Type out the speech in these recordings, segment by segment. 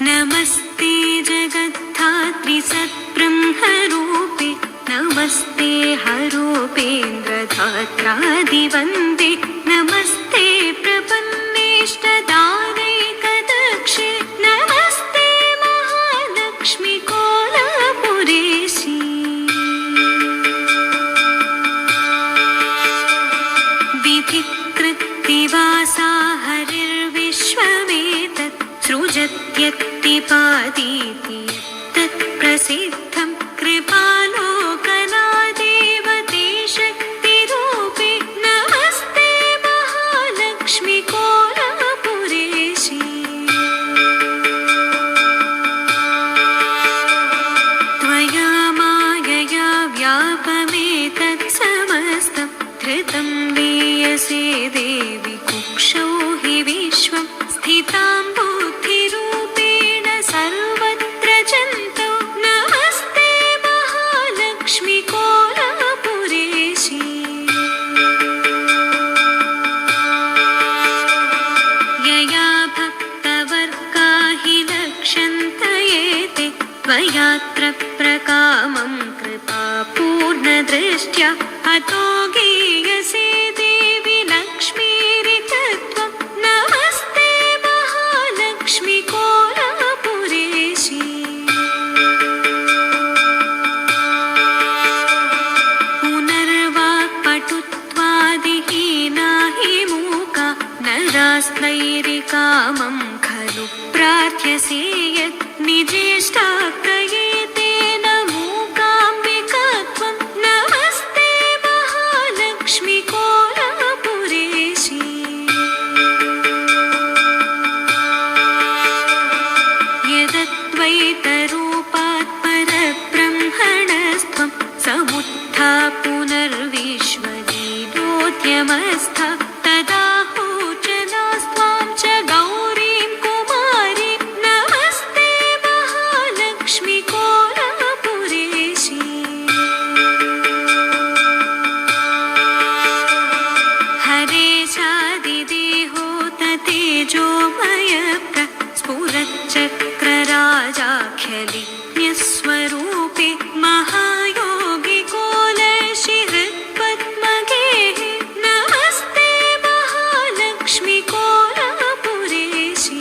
नमस्ते जगद्धात्री सद्ब्रह्मरूपे नमस्ते हरूपेन्द्रधात्रादिवन्दे नमस्ते प्रपन्नेष्टदानैकदक्षे नमस्ते महालक्ष्मी कोलापुरेशी विधिकृत्तिवासा हरिर्विश्वमेतत् सृजत्यत्तिपादीति तत्प्रसिद्धं कृपालोकनादेवते शक्तिरूपे नमस्ते महालक्ष्मी कोलापुरेशी त्वया मायया व्यापमेतत् समस्तं धृतं लीयसे देवि कुक्षौ हि विश्वं स्थितां बुद्धिरूपेण सर्वत्र जन्तौ नमस्ते महालक्ष्मी कोलापुरेशी यया भक्तवर्गा हि लक्ष्यन्तयेते त्वयात्र प्रकामं कृपापूर्णदृष्ट्या अतो गीयसे देवि लक्ष्मीरितत्वं नमस्ते महालक्ष्मी कोलापुरेशी पुनर्वाक्पटुत्वादिहीना हि मूका नरास्त्रैरिकामं खलु प्रार्थ्यसे यत् निजेष्टाप्रयेतेन मूकाम्बिकत्वं नमस्ते महालक्ष्मी कोलापुरेशी यदद्वैतरूपात् परब्रह्मणस्त्वं समुत्था पुनर्विश्वलीलोद्यमस्था तदाहूचनास्त्वां च गौरीं कुमारीं नमस्ते महालक्ष्मी कोलापुरेशी हरे चादिदेहो ततेजोमय स्फुरच्चक्रराजाख्यलिज्ञस्वरूपे महायोगी कोलशि हृत्पद्मगेः नमस्ते महालक्ष्मी कोलापुरेशी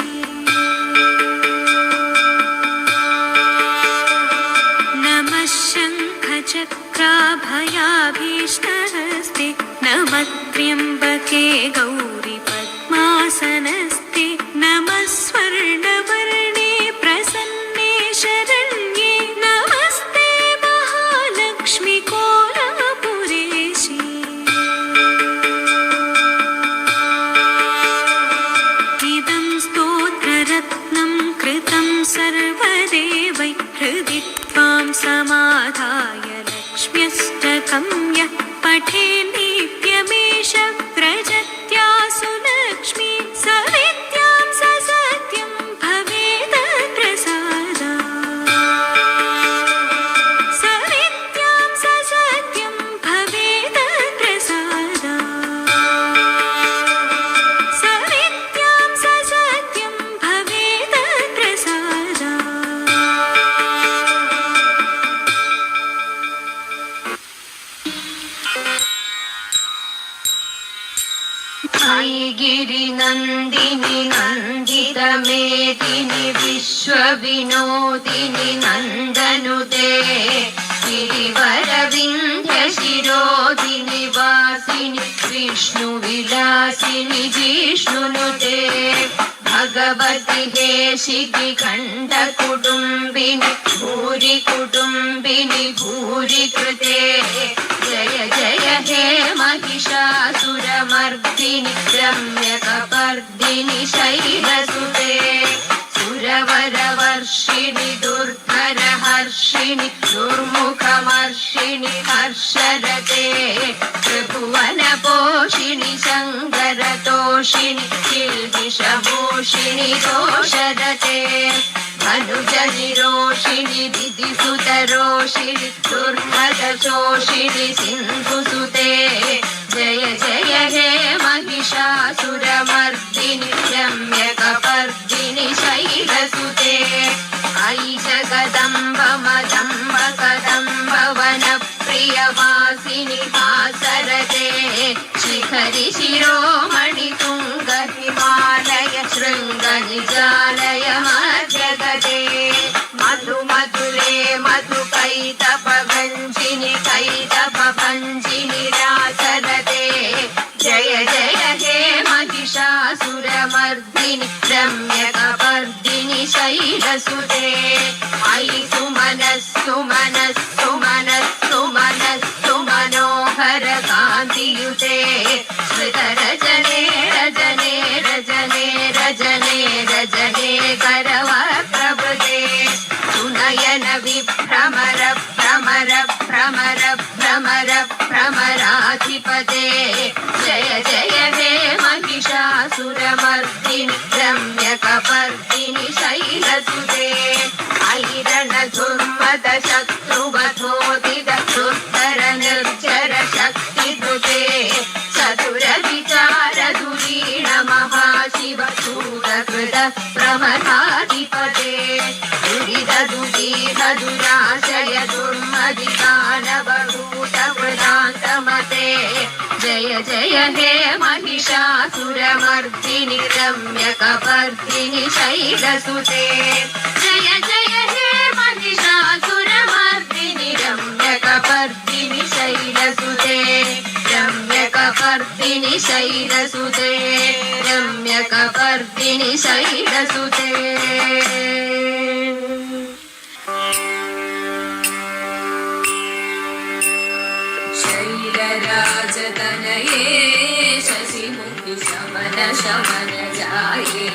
नमः शङ्खचक्राभयाभीष्टहस्ते नमः त्र्यम्बके गौरि पद्मासनस्ते नमः स्वर्णवर्णे प्रसन्ने शरण्ये नमस्ते महालक्ष्मी कोलापुरेशी इदं स्तोत्ररत्नं कृतं सर्वदेवै हृदि त्वां समाधाय लक्ष्म्यष्टकं यः पठे नित्यमेष व्रजत्यासु लक्ष्मी सविद्यां ससत्यं भवेद प्रसादा सविद्यां ससत्यं भवेद प्रसादा सविद्यां ससत्यं भवेद प्रसादा गिरिनन्दिनि नन्दितमेदिनि विश्वविनोदिनि नन्दनुते गिरिवरविन्ध्यशिरोधिनि वासिनि विष्णुविलासिनि जिष्णुनुते भगवति हे शिखिखण्डकुटुम्बिनि भूरि कुटुम्बिनि भूरि कृते जय जय हे महिषासुरमर्दिनि रम्यकपर्दिनि सुरमर्दिनि शैलसुते सुरवरवर्षिणि दुर्धरहर्षिणि दुर्मुखमर्षिणि हर्षरते त्रिभुवनपोषिणि शङ्करतोषिणि किल्बिषभूषिणि दोषरते धनुजनिरोषिणि दिदिसुतरोषिणि दुर्मदशोषिणि सिन्धुसुते जय जय हे महिषासुरमर्दिनि रम्यकपर्दिनि शैलसुते अयि जगदम्ब मदम्ब कदम्ब वनप्रियवासिनि हासरते शिखरि शिरोमणि तुङ्ग हिमालय शृङ्गनिजालय मध्यगते मधु मधुरे मधुकैतपभञ्जिनि कैतपभञ्जिनि रासरते जय जय हे महिषासुरमर्दिनि रम्यकपर्दिनि शैलसुते अयि सुमनस्सु मनस्सु मनस्सु मनस्सु मनोहर कान्तियुते श्रितरजने रजने रजने रजने रजने करवप्रभृते सुनयन विभ्रमर भ्रमर भ्रमर भ्रमर भ्रमराधिपते जय जय हे महिषासुरमर्दिनि रम्यकपर्दिनि शैलसुते अयि रणधुर्मद शत्रुवधोदित दुर्धर निर्जर शक्तिधृते चतुर विचार धुरीण महाशिव शूरकृत प्रमथाधिपते दुरित दुरीह दुराशय दुर्मदिदानवभूत वृदान्तमते जय जय हे महिषासुरमर्दिनि रम्यकपर्दिनि शैलसुते जय जय हे महिषासुरमर्दिनि रम्यकपर्दिनि शैलसुते रम्यकपर्दिनि शैलसुते रम्यकपर्दिनि शैलसुते शैलराजतनये शशिमुखि शमन शमन जाये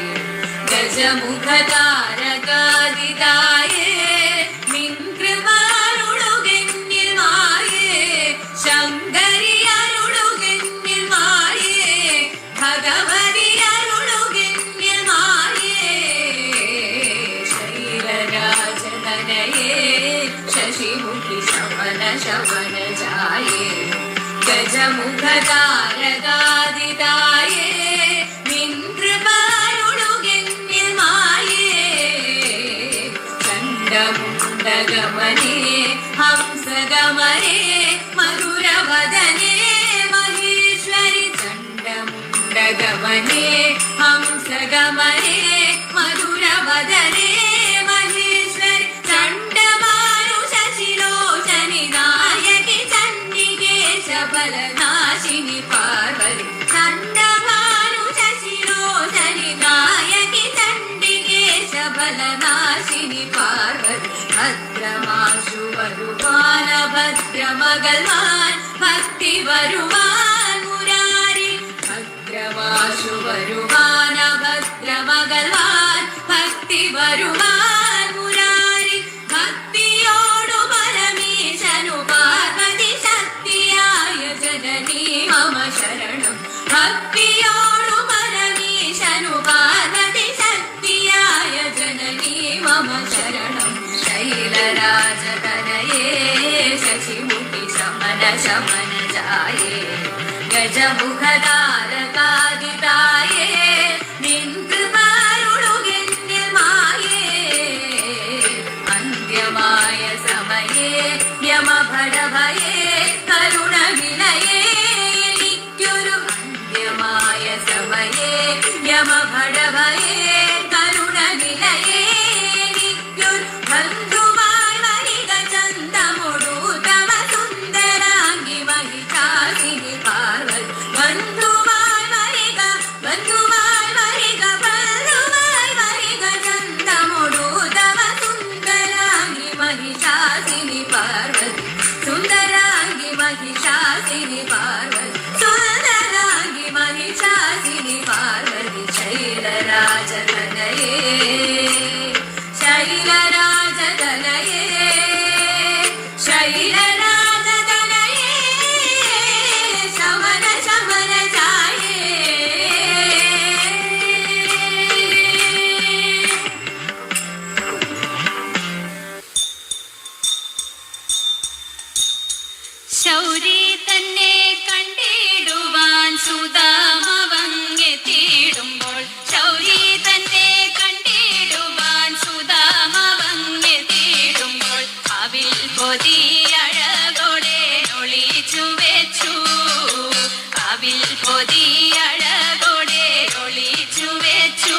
गजमुखतारकादिदाये മിൻകൃപാരുളുകെന്നിൽ മായേ ശങ്കരി അരുളുകെന്നിൽ മായേ ഭഗവതി അരുളുകെന്നിൽ മായേ ശൈലരാജതനയേ ശശിമുഖി ശമന ശമന ജായേ ഗജമുഖതാരകാദിതായേ മിൻകൃപാരുളുകെന്നിൽ മായേ ചണ്ഡമുണ്ഡഗമനേ ഹംസഗമനേ മധുരവദനേ മഹേശ്വരി ചണ്ഡമുണ്ഡഗമനേ ഹംസഗമനേ മധുരവദനേ മഹേശ്വരി ചണ്ഡമാരു ശശിലോചനി നായകി ചണ്ഡികേ ശബലനാശിനി പാർവതി ചണ്ഡമാരു ശശിലോചനി നായകി ചണ്ഡികേ ശബലനാശിനി പാർവതി ഭദ്രമാശു വരുവാൻ ഭദ്രമകൽവാൻ ഭക്തി വരുവാൻ മുരാരി ഭദ്രമാശു വരുവാൻ ഭദ്രമകൽവാൻ ഭക്തി വരുവാൻ മുരാരി ഭക്തിയോടു പരമേശനു പാർവതി ശക്തിയായ ജനനീ മമ ശരണം ഭക്തിയോടു പരമേശനു പാർവതി ശക്തിയായ ജനനീ മമ ശരണം ശൈലരാജതനയേ ശശിമുഖി ശമന ശമന ജായേ ഗജമുഖതാരകാദിതായേ നിൻകൃപാരുളുകെന്നിൽ മായേ അന്ത്യമായ സമയേ യമഭടഭയേ കരുണവിലയേ എനിക്കൊരു അന്ത്യമായ സമയേ യമഭടഭയേ കരുണവിലയേ എനിക്കൊരു ബന്ധുവായി വരിക ചന്തമൊടു തവ സുന്ദരാംഗി മഹിഷാസിനി പാർവതി ബന്ധുവായി വരിക ബന്ധുവായി വരിക ബന്ധുവായി വരിക ചന്തമൊടു തവ സുന്ദരാംഗി മഹിഷാസിനി പാർവതി സുന്ദരാംഗി മഹിഷാസിനി പാർവതി സുന്ദരാംഗി മഹിഷാസിനി പാർവതി ശൈല ശൈലരാജതനയേ ശൈലരാജതനയേ ശമന ശമന ജായേ ശൗരി തന്നെ കണ്ടിടുവാൻ സുധാമവങ്ങെത്തിയിടുമ്പോൾ ശൗരി തന്നെ കണ്ടിടുവാൻ സുധാമവങ്ങെത്തിയിടുമ്പോൾ അവിൽ പൊതിയഴകോടെ ഒളിച്ചു വെച്ചു അവിൽ പൊതിയഴകോടെ ഒളിച്ചു വെച്ചു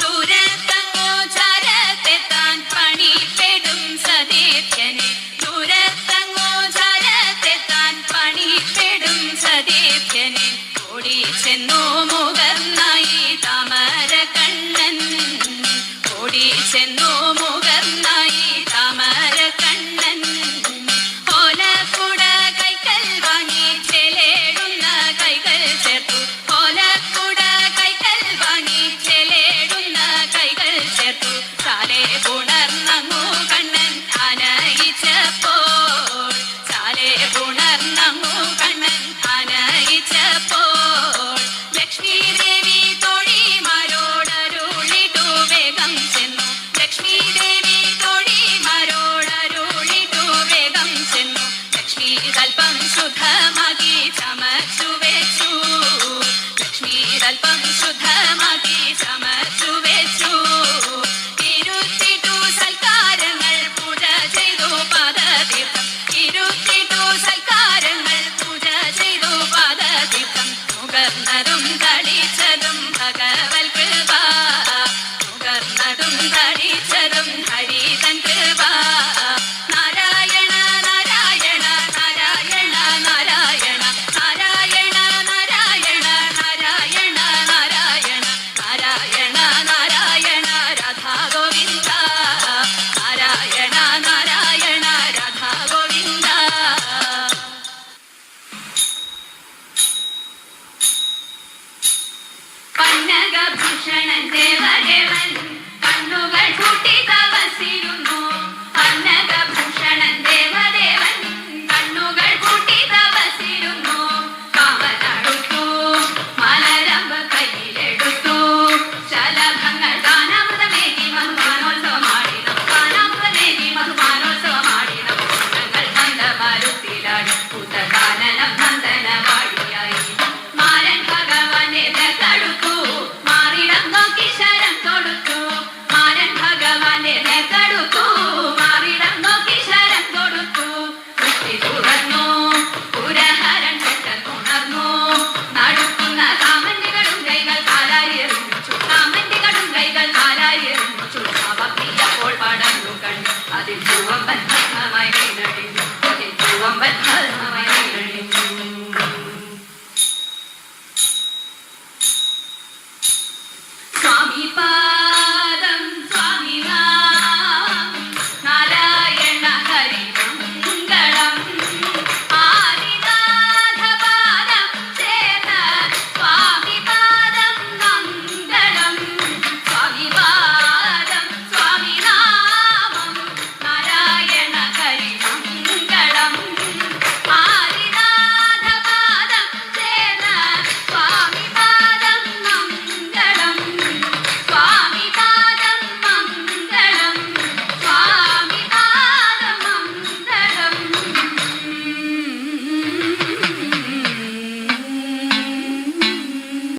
ദൂരത്തങ്ങോ ചരത്തെത്താൻ പണിപ്പെടും സതീർത്ഥ്യനെ ദൂരത്തങ്ങോ ചരത്തെത്താൻ പണിപ്പെടും സതീർത്ഥ്യനെ ഓടിച്ചെന്നു മുകർന്നായി താമര കണ്ണൻ ഓടിച്ചെന്നു മുകർന്നായി താമര കണ്ണൻ ഓലക്കുട കൈകൾ വാങ്ങി ചെലേടുന്ന കൈകൾ ചേർത്തു ഓലക്കുട കൈകൾ വാങ്ങി ചെലേടുന്ന കൈകൾ ചേർത്തു ചാലെ പുണർന്നങ്ങു കണ്ണൻ ആനയിച്ചപ്പോൾ ചാലെ പുണർന്നങ്ങു കണ്ണൻ ആനയിച്ചപ്പോൾ ലക്ഷ്മി ദേവി തോഴിമാരോടരുളിട്ടു വേഗം ചെന്നു ലക്ഷ്മി ദേവി തോഴിമാരോടരുളിട്ടു വേഗം ചെന്നു ലക്ഷ്മി തൽപ്പം ശുദ്ധമാക്കി ചമച്ചു വെച്ചു ലക്ഷ്മി തൽപ്പം ശുദ്ധമാക്കി ചമച്ചു വെച്ചു ഇരുത്തിട്ടു സൽക്കാരങ്ങൾ പൂജ ചെയ്തു പാദതീർത്ഥം ഇരുത്തിട്ടു സൽക്കാരങ്ങൾ പൂജ ചെയ്തു പാദതീർത്ഥം മുകർന്നതും തടിച്ചതും ഭഗവൽ കൃപ മുകർന്നതും തടിച്ചതും ഹരിതൻ കൃപ നാരായണ നാരായണ നാരായണ നാരായണ നാരായണ നാരായണ നാരായണ നാരായണ നാരായണ നാരായണ രാധാ ഗോവിന്ദ നാരായണ നാരായണ രാധാ ഗോവിന്ദ പന്നഗഭൂഷണൻ ദേവദേവൻ കണ്ണുകൾ കൂട്ടി തപസ്സിരുന്നു പന്നഗഭൂഷണൻ ദേവദേവൻ കണ്ണുകൾ കൂട്ടി തപസ്സിരുന്നു കാവലടുത്തു മലരമ്പ് കയ്യിലെടുത്തു ശലഭങ്ങൾ ഗാനാമൃതമേകി മധുപാനോത്സവമാടിനം ഗാനാമൃതമേകി മധുപാനോത്സവമാടിനം ഞങ്ങൾ നന്ദമരുത്തിലാടി ഭൂതകാനനം നന്ദനവാടിയായി മാരൻ ഭഗവാനെ തടുത്തു മാറിടം നോക്കി